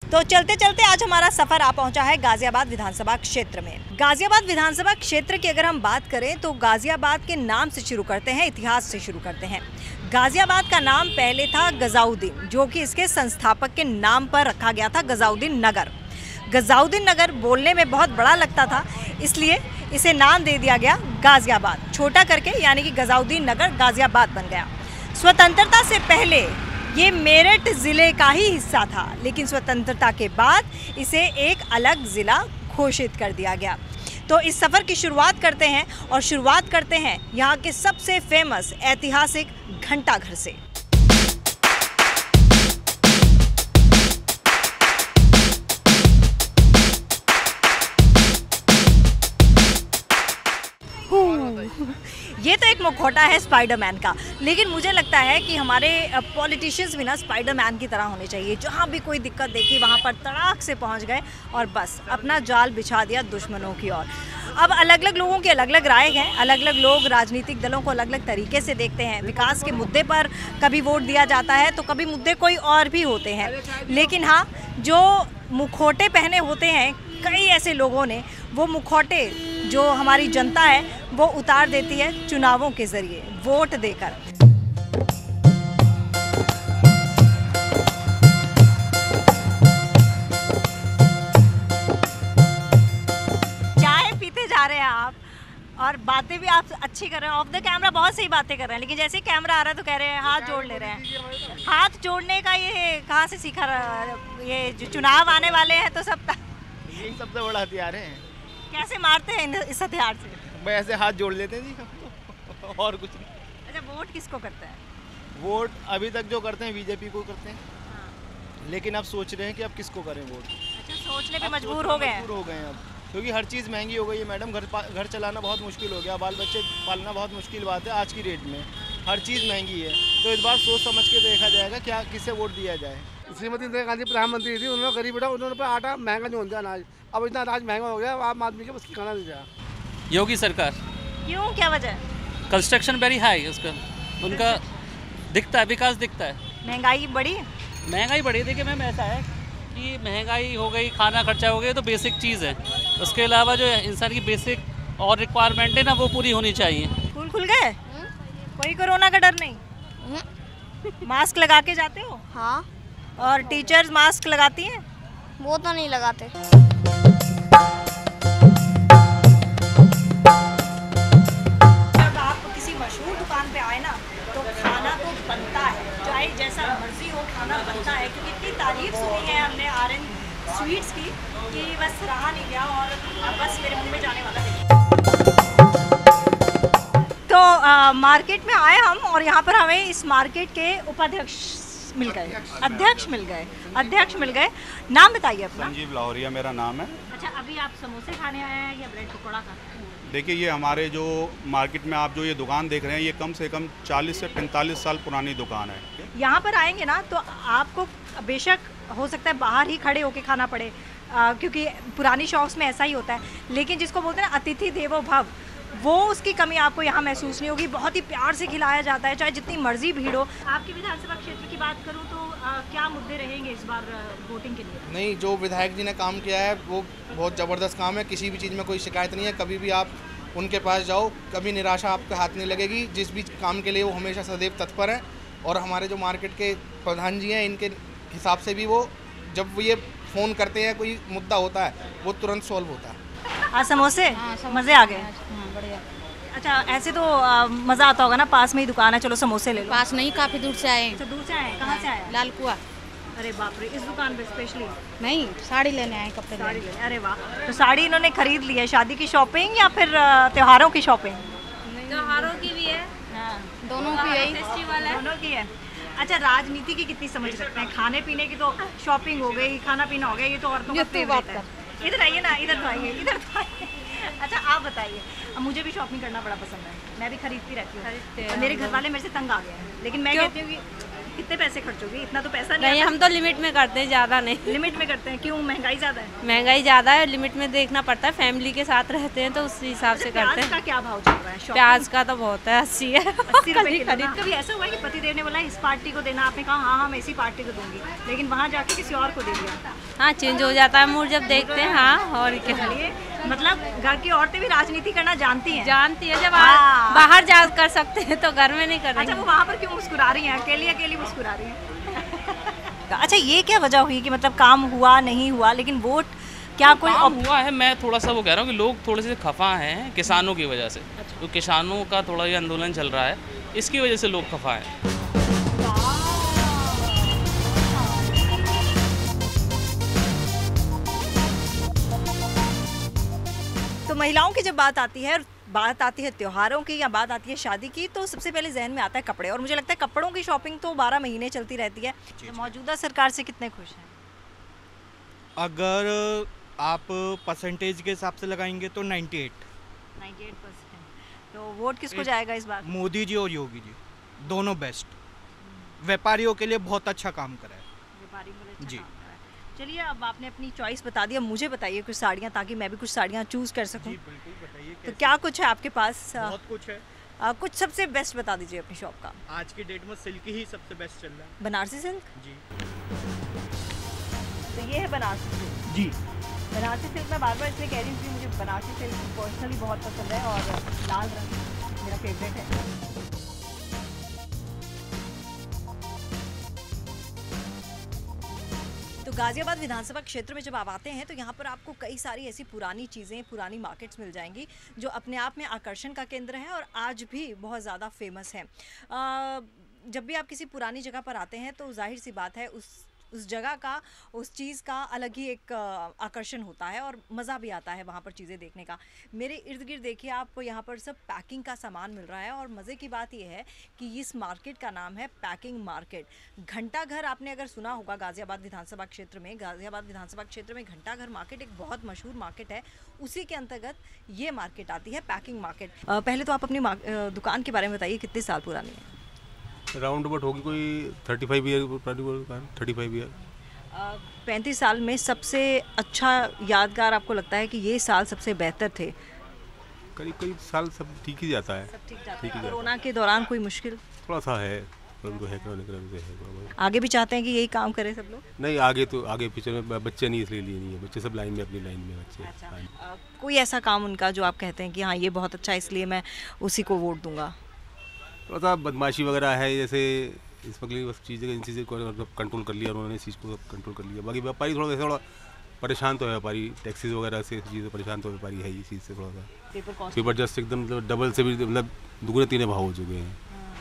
तो चलते चलते आज हमारा सफर आ पहुंचा है गाजियाबाद विधानसभा क्षेत्र में। गाजियाबाद विधानसभा क्षेत्र की अगर हम बात करें तो गाजियाबाद के नाम से शुरू करते हैं, इतिहास से शुरू करते हैं। गाजियाबाद का नाम पहले था गजाउद्दीन, जो कि इसके संस्थापक के नाम पर रखा गया था, गजाउद्दीन नगर। गजाउद्दीन नगर बोलने में बहुत बड़ा लगता था, इसलिए इसे नाम दे दिया गया गाजियाबाद, छोटा करके, यानी कि गजाउद्दीन नगर गाजियाबाद बन गया। स्वतंत्रता से पहले ये मेरठ ज़िले का ही हिस्सा था, लेकिन स्वतंत्रता के बाद इसे एक अलग ज़िला घोषित कर दिया गया। तो इस सफ़र की शुरुआत करते हैं और शुरुआत करते हैं यहाँ के सबसे फेमस ऐतिहासिक घंटाघर से। ये तो एक मुखौटा है स्पाइडरमैन का, लेकिन मुझे लगता है कि हमारे पॉलिटिशियंस भी ना स्पाइडरमैन की तरह होने चाहिए। जहाँ भी कोई दिक्कत देखी वहाँ पर तड़ाक से पहुँच गए और बस अपना जाल बिछा दिया दुश्मनों की ओर। अब अलग अलग लोगों की अलग अलग राय हैं, अलग अलग लोग राजनीतिक दलों को अलग अलग तरीके से देखते हैं। विकास के मुद्दे पर कभी वोट दिया जाता है तो कभी मुद्दे कोई और भी होते हैं, लेकिन हाँ, जो मुखौटे पहने होते हैं कई ऐसे लोगों ने, वो मुखौटे जो हमारी जनता है वो उतार देती है चुनावों के ज़रिए, वोट देकर। चाय पीते जा रहे हैं आप और बातें भी आप अच्छी कर रहे हैं, ऑफ द कैमरा बहुत सही बातें कर रहे हैं, लेकिन जैसे ही कैमरा आ रहा है तो कह रहे हैं हाथ जोड़ ले रहे हैं। हाथ जोड़ने का ये कहाँ से सीखा? ये जो चुनाव आने वाले हैं तो सब यही सबसे बड़ा हथियार है। कैसे मारते हैं इस हथियार से? भाई ऐसे हाथ जोड़ लेते हैं जी और कुछ नहीं। अच्छा, वोट किसको करते हैं? वोट अभी तक जो करते हैं बीजेपी को करते हैं। हाँ। लेकिन अब सोच रहे हैं कि अब किसको करें वोट। अच्छा, सोचने पे मजबूर हो गए हैं अब, क्योंकि हर चीज़ महंगी हो गई है मैडम। घर चलाना बहुत मुश्किल हो गया, बाल बच्चे पालना बहुत मुश्किल बात है आज की डेट में। हर चीज़ महंगी है, तो इस बार सोच समझ के देखा जाएगा क्या किसे वोट दिया जाए। श्रीमती इंदिरा गांधी प्रधानमंत्री थी, उन्होंने गरीब बढ़ा, उन्होंने आटा महंगा जो होता अनाज, अब इतना अनाज महंगा हो गया, आम आदमी के उसकी खाना नहीं जाए। योगी सरकार। क्यों, क्या वजह? कंस्ट्रक्शन वेरी हाई उसका, उनका दिखता है, विकास दिखता है। महंगाई बढ़ी? महंगाई बढ़ी, देखिए मैम ऐसा है कि महंगाई हो गई, खाना खर्चा हो गया, तो बेसिक चीज़ है। उसके अलावा जो इंसान की बेसिक और रिक्वायरमेंट है ना, वो पूरी होनी चाहिए। स्कूल खुल गए? कोई कोरोना का डर नहीं? मास्क लगा के जाते हो? हाँ। और टीचर्स मास्क लगाती हैं? वो तो नहीं लगाते। जब आप किसी मशहूर दुकान पे आए ना, तो खाना तो बनता है, चाहे जैसा मर्जी हो, खाना बनता है। क्योंकि इतनी तारीफ सुनी है हमने आर्यन स्वीट्स की कि बस रहा नहीं गया और बस मेरे मुंह में जाने वाला है। तो मार्केट में आए हम और यहाँ पर हमें इस मार्केट के उपाध्यक्ष मिल गए, अध्यक्ष मिल गए। नाम बताइए अपना। संजीव लाहौरिया मेरा नाम है। अच्छा, अभी आप समोसे खाने आए हैं या ब्रेड पकौड़ा खाने? देखिए, ये हमारे जो मार्केट में आप जो ये दुकान देख रहे हैं, ये कम से कम 40 से 45 साल पुरानी दुकान है। यहाँ पर आएंगे ना तो आपको बेशक हो सकता है बाहर ही खड़े होके खाना पड़े, क्योंकि पुरानी शॉप्स में ऐसा ही होता है, लेकिन जिसको बोलते हैं ना अतिथि देवो भव, वो उसकी कमी आपको यहाँ महसूस नहीं होगी। बहुत ही प्यार से खिलाया जाता है, चाहे जितनी मर्जी भीड़ हो। आपके विधानसभा क्षेत्र की बात करूँ तो क्या मुद्दे रहेंगे इस बार वोटिंग के लिए? नहीं, जो विधायक जी ने काम किया है वो बहुत ज़बरदस्त काम है। किसी भी चीज़ में कोई शिकायत नहीं है। कभी भी आप उनके पास जाओ, कभी निराशा आपके हाथ नहीं लगेगी। जिस भी काम के लिए वो हमेशा सदैव तत्पर हैं। और हमारे जो मार्केट के प्रधान जी हैं, इनके हिसाब से भी वो जब वो ये फ़ोन करते हैं, कोई मुद्दा होता है, वो तुरंत सॉल्व होता है। समोसे मज़े आ गए? बढ़िया। अच्छा, ऐसे तो मज़ा आता होगा ना, पास में ही दुकान है, चलो समोसे ले लो। पास नहीं, काफ़ी दूर से आए। तो दूर से आए? कहाँ से आए? लाल कुआ। अरे बाप रे, इस दुकान पे स्पेशली? नहीं, साड़ी लेने आए, कपड़े साड़ी लेने। अरे वाह, तो साड़ी इन्होंने खरीद ली है। शादी की शॉपिंग या फिर त्योहारों की शॉपिंग? त्योहारों की भी है। हाँ, दोनों की है, फेस्टिवल है, दोनों की है। अच्छा, राजनीति की कितनी समझ रखते हैं? खाने पीने की तो शॉपिंग हो गई, खाना पीना हो गया, ये तो औरतों का फेवरेट है। इधर आइए ना, इधर तो आइए, इधर तो आइए। अच्छा, आप बताइए। अब मुझे भी शॉपिंग करना बड़ा पसंद है, मैं भी खरीदती रहती हूँ। मेरे घर वाले मेरे से तंग आ गए हैं, लेकिन मैं कहती हूँ कि कितने पैसे खर्च होगी? इतना तो पैसा नहीं, हम तो लिमिट में करते हैं, ज़्यादा नहीं। लिमिट में करते हैं, क्यों? महंगाई ज़्यादा है? महंगाई ज़्यादा है, लिमिट में देखना पड़ता है, फैमिली के साथ रहते हैं तो उस हिसाब से करते प्याज का हैं। क्या भाव चल रहा है? प्याज का तो बहुत है, 80 है। 80 रुपए कभी किलो ना? खरीद कभी ऐसा हुआ है कि पतिदेव ने बोला इस पार्टी को देना, आपने कहा हाँ मैं इसी पार्टी को दूंगी, लेकिन वहाँ जाके किसी और को दे दिया? हाँ, चेंज हो जाता है मूड जब देखते हैं। हाँ, और क्या, चलिए, मतलब घर की औरतें भी राजनीति करना जानती हैं। जानती है, जब हाँ। बाहर जा कर सकते हैं तो घर में नहीं कर अच्छा, रहे। वो वहाँ पर क्यों मुस्कुरा रही हैं? अकेली अकेली मुस्कुरा रही हैं। अच्छा, ये क्या वजह हुई कि मतलब काम हुआ नहीं हुआ, लेकिन वोट क्या कोई काम हुआ है? मैं थोड़ा सा वो कह रहा हूँ कि लोग थोड़े से खफा हैं किसानों की वजह से। तो किसानों का थोड़ा ये आंदोलन चल रहा है, इसकी वजह से लोग खफा हैं। तो महिलाओं की जब बात आती है त्योहारों की या बात आती है शादी की, तो सबसे पहले जहन में आता है कपड़े, और मुझे लगता है कपड़ों की शॉपिंग तो 12 महीने चलती रहती है। तो मौजूदा सरकार से कितने खुश हैं? अगर आप परसेंटेज के हिसाब से लगाएंगे तो 98%। तो वोट किसको जाएगा इस बार? मोदी जी और योगी जी दोनों बेस्ट। व्यापारियों के लिए बहुत अच्छा काम करा है। व्यापारी बोले अच्छा जी। काम कर रहा है। चलिए, अब आपने अपनी चॉइस बता दी, अब मुझे बताइए कुछ साड़ियाँ, ताकि मैं भी कुछ साड़ियाँ चूज़ कर सकूँ। बिल्कुल बताइए। तो क्या कुछ है आपके पास? बहुत कुछ है। कुछ सबसे बेस्ट बता दीजिए अपनी शॉप का। आज की डेट में सिल्क ही सबसे बेस्ट चल रहा है। बनारसी सिल्क? जी तो ये है बनारसी सिल्क। जी। बनारसी सिल्क मैं बार बार इसलिए कह रही हूँ कि मुझे बनारसी सिल्क पर्सनली बहुत पसंद है, और लाल रंग मेरा फेवरेट है। तो गाजियाबाद विधानसभा क्षेत्र में जब आप आते हैं तो यहाँ पर आपको कई सारी ऐसी पुरानी चीज़ें, पुरानी मार्केट्स मिल जाएंगी जो अपने आप में आकर्षण का केंद्र है और आज भी बहुत ज़्यादा फेमस है। जब भी आप किसी पुरानी जगह पर आते हैं तो जाहिर सी बात है उस जगह का, उस चीज़ का अलग ही एक आकर्षण होता है और मज़ा भी आता है वहाँ पर चीज़ें देखने का। मेरे इर्द गिर्द देखिए, आपको यहाँ पर सब पैकिंग का सामान मिल रहा है, और मज़े की बात यह है कि इस मार्केट का नाम है पैकिंग मार्केट। घंटाघर आपने अगर सुना होगा गाज़ियाबाद विधानसभा क्षेत्र में, गाज़ियाबाद विधानसभा क्षेत्र में घंटाघर मार्केट एक बहुत मशहूर मार्केट है, उसी के अंतर्गत ये मार्केट आती है, पैकिंग मार्केट। पहले तो आप अपनी दुकान के बारे में बताइए, कितने साल पुरानी है? राउंड अबाउट होगी कोई 35 ईयर पुरानी दुकान। 35 ईयर। 35 साल में सबसे अच्छा यादगार आपको लगता है कि ये साल सबसे बेहतर थे? करीब साल सब ठीक ही जाता है। सब ठीक जाता ठीक है। ही जाता कोरोना के दौरान कोई मुश्किल? थोड़ा सा है, परंतु है है। आगे भी चाहते हैं कि यही काम करें सब लोग? नहीं, आगे पीछे में बच्चे नहीं, इसलिए लिए नहीं है। बच्चे सब लाइन में, अपनी लाइन में बच्चे। अच्छा। कोई ऐसा काम उनका जो आप कहते हैं कि हाँ ये बहुत अच्छा है इसलिए मैं उसी को वोट दूंगा? थोड़ा सा बदमाशी वगैरह है, जैसे स्मगलिंग बस चीज़ें, इन चीज़ें को मतलब कंट्रोल कर लिया उन्होंने, इस चीज़ को कंट्रोल कर लिया। बाकी व्यापारी थोड़ा परेशान तो है, व्यापारी टैक्सीज वगैरह से चीज़ें परेशान तो व्यापारी है, इस चीज़ से थोड़ा सा। पेपर जस्ट एकदम मतलब डबल से भी, मतलब दुगने तीन भाव हो चुके हैं।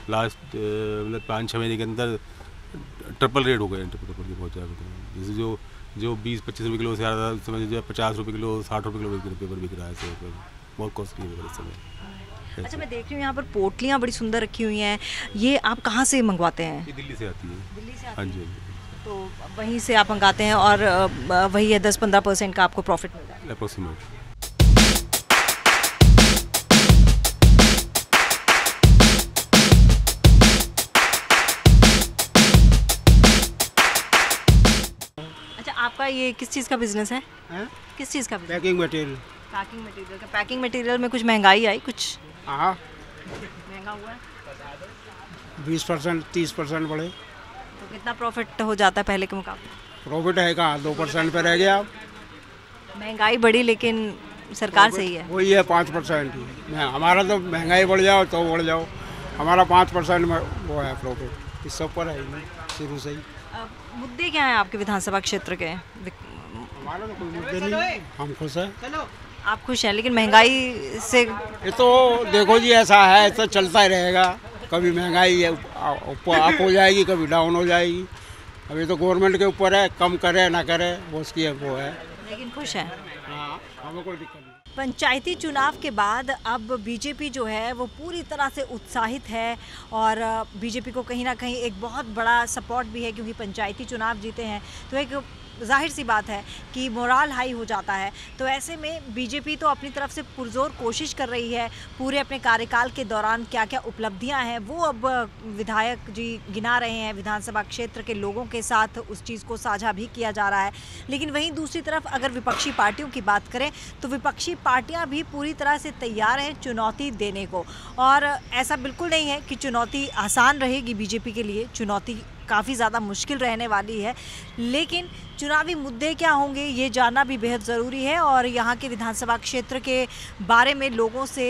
लास्ट मतलब 5-6 महीने के अंदर ट्रिपल रेट हो गए हैं, ट्रिपल बहुत ज़्यादा। जैसे जो 20-25 रुपये किलो से आ रहा था, समझ जो 50 रुपये किलो, 60 रुपये किलो पेपर बिक रहा है। बहुत कॉस्टली है इस समय। अच्छा, मैं देख रही हूँ यहाँ पर पोटलियाँ बड़ी सुंदर रखी हुई हैं, ये आप कहाँ से मंगवाते हैं? ये दिल्ली से आती है। दिल्ली से हाँ जी। तो वहीं से आप मंगाते हैं, और वही है 10-15% का आपको प्रॉफिट मिलता है अप्रोक्सीमेट। अच्छा, आपका ये किस चीज़ का बिजनेस है? किस चीज़ का? Packing material. पैकिंग मटेरियल का। पैकिंग मटेरियल में कुछ महंगाई आई? कुछ हाँ, महंगा हुआ है? 20% 30% बढ़े। तो कितना प्रॉफिट हो जाता है पहले के मुकाबले? प्रॉफिट है कहाँ, 2% पे रह गया। महंगाई बढ़ी लेकिन सरकार सही है। वही है 5% ही। हमारा तो महंगाई बढ़ जाओ तो बढ़ जाओ, हमारा 5% में वो है प्रॉफिट, इस सब पर है ही शुरू से ही। मुद्दे क्या हैं आपके विधानसभा क्षेत्र के? हमारा तो कोई मुद्दे नहीं, हम खुश हैं। आप खुश हैं, लेकिन महंगाई से? ये तो देखो जी, ऐसा है तो चलता ही रहेगा। कभी महंगाई अप हो जाएगी, कभी डाउन हो जाएगी। अभी तो गवर्नमेंट के ऊपर है, कम करे ना करे वो उसकी वो है। लेकिन खुश हैं? हाँ, हमें कोई दिक्कत नहीं। पंचायती चुनाव के बाद अब बीजेपी जो है वो पूरी तरह से उत्साहित है, और बीजेपी को कहीं ना कहीं एक बहुत बड़ा सपोर्ट भी है, क्योंकि पंचायती चुनाव जीते हैं तो एक जाहिर सी बात है कि मोराल हाई हो जाता है। तो ऐसे में बीजेपी तो अपनी तरफ से पुरजोर कोशिश कर रही है, पूरे अपने कार्यकाल के दौरान क्या क्या उपलब्धियां हैं वो अब विधायक जी गिना रहे हैं, विधानसभा क्षेत्र के लोगों के साथ उस चीज़ को साझा भी किया जा रहा है। लेकिन वहीं दूसरी तरफ अगर विपक्षी पार्टियों की बात करें तो विपक्षी पार्टियां भी पूरी तरह से तैयार हैं चुनौती देने को। और ऐसा बिल्कुल नहीं है कि चुनौती आसान रहेगी बीजेपी के लिए, चुनौती काफ़ी ज़्यादा मुश्किल रहने वाली है। लेकिन चुनावी मुद्दे क्या होंगे ये जानना भी बेहद ज़रूरी है और यहाँ के विधानसभा क्षेत्र के बारे में लोगों से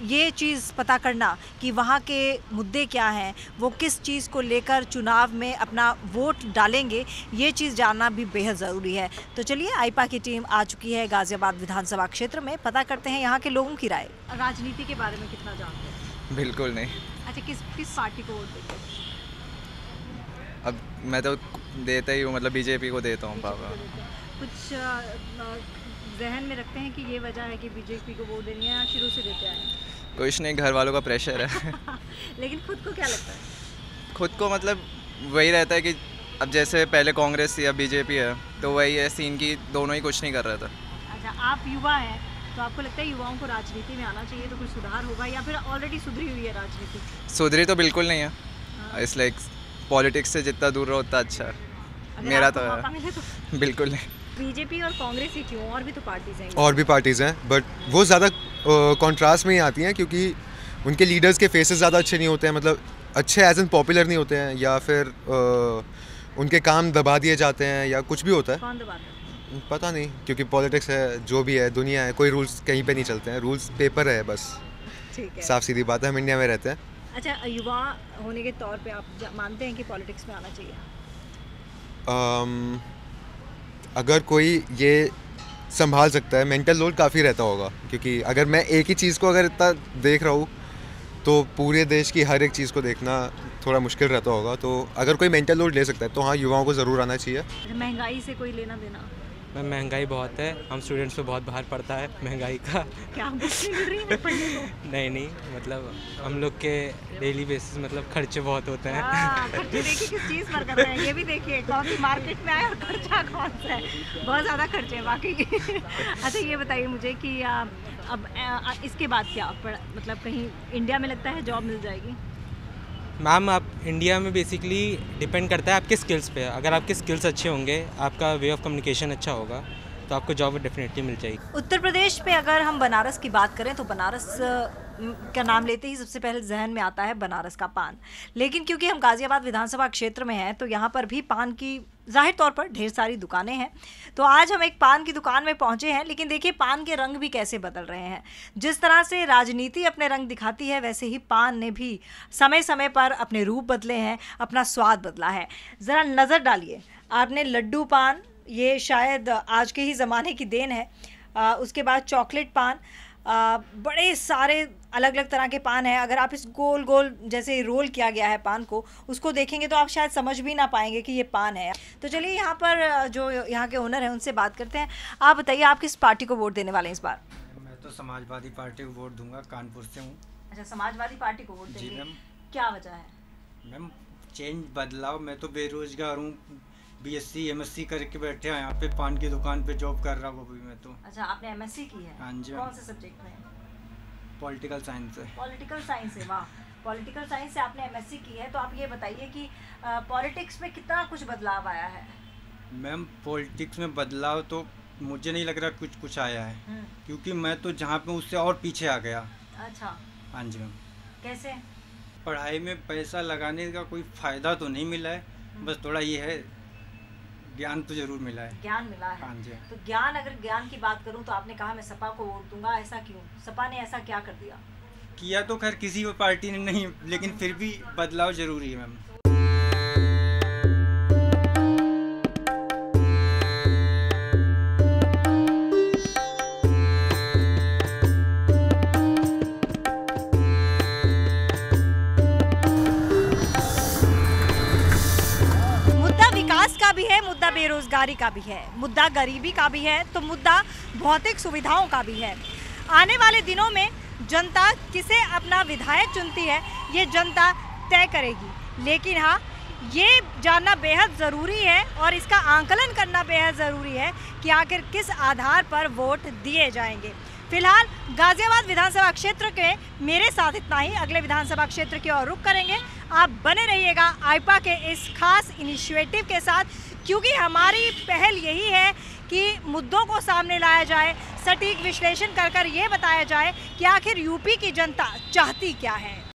ये चीज़ पता करना कि वहाँ के मुद्दे क्या हैं, वो किस चीज़ को लेकर चुनाव में अपना वोट डालेंगे, ये चीज़ जानना भी बेहद ज़रूरी है। तो चलिए आईपा की टीम आ चुकी है गाज़ियाबाद विधानसभा क्षेत्र में, पता करते हैं यहाँ के लोगों की राय। राजनीति के बारे में कितना जानते हैं? बिल्कुल नहीं। अच्छा, किस पार्टी को वोट देंगे? अब मैं तो देता ही हूँ, मतलब बीजेपी को देता हूँ पापा। कुछ जहन में रखते हैं कि ये वजह है कि बीजेपी को वोट देनी है या शुरू से देते हैं? कुछ नहीं, घर वालों का प्रेशर है। लेकिन खुद को क्या लगता है? खुद को मतलब वही रहता है कि अब जैसे पहले कांग्रेस थी अब बीजेपी है, तो वही है सीन की, दोनों ही कुछ नहीं कर रहा था। अच्छा, आप युवा हैं तो आपको लगता है युवाओं को राजनीति में आना चाहिए तो कुछ सुधार होगा या फिर ऑलरेडी सुधरी हुई है राजनीति? सुधरी तो बिल्कुल नहीं है, इसलिए पॉलिटिक्स से जितना दूर रहो उतना अच्छा है। मेरा तो है बिल्कुल नहीं। बीजेपी और कांग्रेस ही क्यों, और भी तो पार्टीज हैं? और भी पार्टीज़ हैं बट वो ज़्यादा कॉन्ट्रास्ट में ही आती हैं क्योंकि उनके लीडर्स के फेसेस ज़्यादा अच्छे नहीं होते हैं, मतलब अच्छे एज एन पॉपुलर नहीं होते हैं, या फिर उनके काम दबा दिए जाते हैं या कुछ भी होता है। कौन दबाता है? पता नहीं, क्योंकि पॉलिटिक्स है, जो भी है, दुनिया है, कोई रूल्स कहीं पे नहीं चलते हैं, रूल्स पेपर है बस। ठीक है, साफ सीधी बात है, हम इंडिया में रहते हैं। अच्छा, युवा होने के तौर पे आप मानते हैं कि पॉलिटिक्स में आना चाहिए? अगर कोई ये संभाल सकता है, मेंटल लोड काफ़ी रहता होगा, क्योंकि अगर मैं एक ही चीज़ को अगर इतना देख रहा हूँ तो पूरे देश की हर एक चीज़ को देखना थोड़ा मुश्किल रहता होगा। तो अगर कोई मेंटल लोड ले सकता है तो हाँ, युवाओं को ज़रूर आना चाहिए। महंगाई से कोई लेना देना? महंगाई बहुत है, हम स्टूडेंट्स पे बहुत भार पड़ता है महंगाई का। क्या बुक्स नहीं मिल रही है पढ़ने को? नहीं, मतलब हम लोग के डेली बेसिस मतलब खर्चे बहुत होते हैं। खर्चे देखिए किस चीज़ पर कर रहे हैं, ये भी देखिए कौन सी मार्केट में आया और खर्चा कौन सा है, बहुत ज़्यादा खर्चे बाकी। अच्छा, ये बताइए मुझे कि अब इसके बाद क्या, मतलब कहीं इंडिया में लगता है जॉब मिल जाएगी? मैम, आप इंडिया में बेसिकली डिपेंड करता है आपके स्किल्स पे। अगर आपके स्किल्स अच्छे होंगे, आपका वे ऑफ कम्युनिकेशन अच्छा होगा तो आपको जॉब डेफिनेटली मिल जाएगी। उत्तर प्रदेश में अगर हम बनारस की बात करें तो बनारस का नाम लेते ही सबसे पहले जहन में आता है बनारस का पान। लेकिन क्योंकि हम गाज़ियाबाद विधानसभा क्षेत्र में हैं तो यहाँ पर भी पान की जाहिर तौर पर ढेर सारी दुकानें हैं। तो आज हम एक पान की दुकान में पहुँचे हैं, लेकिन देखिए पान के रंग भी कैसे बदल रहे हैं। जिस तरह से राजनीति अपने रंग दिखाती है वैसे ही पान ने भी समय समय पर अपने रूप बदले हैं, अपना स्वाद बदला है। ज़रा नज़र डालिए, आपने लड्डू पान, ये शायद आज के ही ज़माने की देन है। उसके बाद चॉकलेट पान, बड़े सारे अलग अलग तरह के पान हैं। अगर आप इस गोल गोल जैसे रोल किया गया है पान को, उसको देखेंगे तो आप शायद समझ भी ना पाएंगे कि ये पान है। तो चलिए यहाँ पर जो यहाँ के ओनर हैं उनसे बात करते हैं। आप बताइए, आप किस पार्टी को वोट देने वाले हैं इस बार? मैं तो समाजवादी पार्टी को वोट दूंगा, कानपुर से हूँ। अच्छा, समाजवादी पार्टी को वोट देंगे? जी मैम। क्या वजह है? मैम, चेंज, बदलाव। मैं तो बेरोजगार हूँ, BSc MSc करके बैठे हैं यहाँ पे, पान की दुकान पे जॉब कर रहा हूँ अभी मैं तो। अच्छा, आपने MSc की है? हाँ जी। कौन से सब्जेक्ट में? पॉलिटिकल साइंस से। पॉलिटिकल साइंस से, वाह। पॉलिटिकल साइंस से आपने MSc की है, तो आप ये बताइए कि पॉलिटिक्स में कितना कुछ बदलाव आया है? मैम, पॉलिटिक्स में बदलाव तो मुझे नहीं लग रहा कुछ आया है, क्योंकि मैं तो जहाँ पे उससे और पीछे आ गया। अच्छा। हाँ जी मैम। कैसे? पढ़ाई में पैसा लगाने का कोई फ़ायदा तो नहीं मिला है, बस थोड़ा ये है, ज्ञान तो जरूर मिला है। ज्ञान मिला है। हाँ जी। तो ज्ञान, अगर ज्ञान की बात करूं तो आपने कहा मैं सपा को वोट दूंगा, ऐसा क्यों? सपा ने ऐसा क्या कर दिया? किया तो खैर किसी पार्टी ने नहीं, लेकिन फिर भी बदलाव जरूरी है मैम। भी है, मुद्दा बेरोजगारी का भी है, मुद्दा गरीबी का भी है, तो मुद्दा भौतिक सुविधाओं का भी है। आने वाले दिनों में जनता किसे अपना विधायक चुनती है ये जनता तय करेगी। लेकिन हाँ, ये जानना बेहद ज़रूरी है और इसका आंकलन करना बेहद ज़रूरी है कि आखिर किस आधार पर वोट दिए जाएंगे। फिलहाल गाजियाबाद विधानसभा क्षेत्र के मेरे साथ इतना ही। अगले विधानसभा क्षेत्र की ओर रुख करेंगे। आप बने रहिएगा आइपा के इस खास इनिशिएटिव के साथ, क्योंकि हमारी पहल यही है कि मुद्दों को सामने लाया जाए, सटीक विश्लेषण कर ये बताया जाए कि आखिर यूपी की जनता चाहती क्या है।